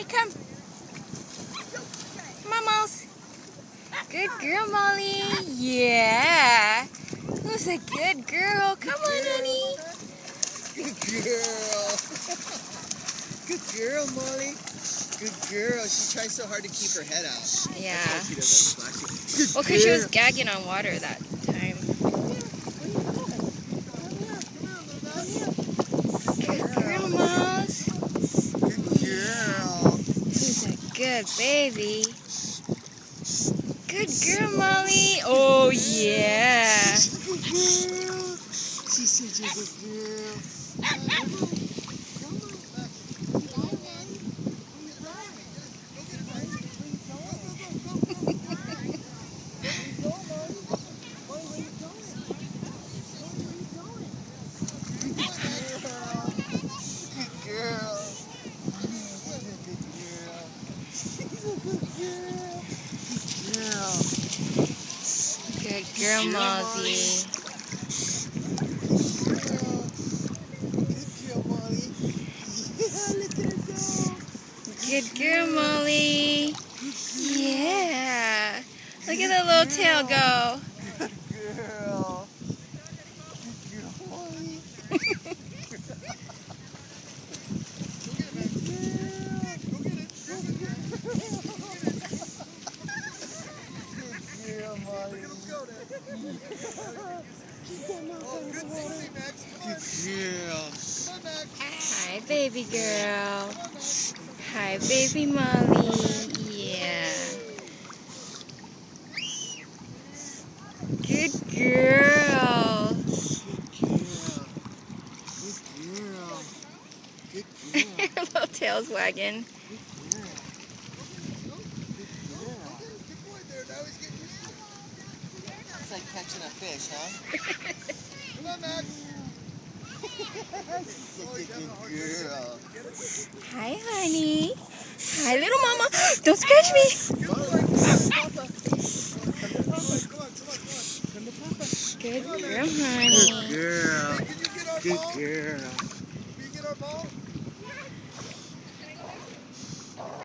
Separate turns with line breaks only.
Molly, come. Come on, Mouse. Good girl, Molly. Yeah. Who's a good girl? Come on, honey.
Good girl. Good girl, Molly. Good girl. She tries so hard to keep her head out.
Yeah.
She does that splashing.
Well, because she was gagging on water that time. Good girl, Mouse.
Good girl.
Who's a good baby? Good girl, Molly. Oh, yeah.
Good girl. She's such a good girl.
Good girl, Mozzie. Good girl, Molly. Yeah. Look at the little tail go.
Good girl. Good girl, Molly.
Hi, baby girl. Hi, baby Molly. Yeah. Good girl. Little tail's wagging.
It's like catching a fish, huh? Come on, Max. Good girl.
Hi, honey. Hi, little mama. Don't scratch me. Good girl, honey.
Good girl. Good girl. Can you get our ball?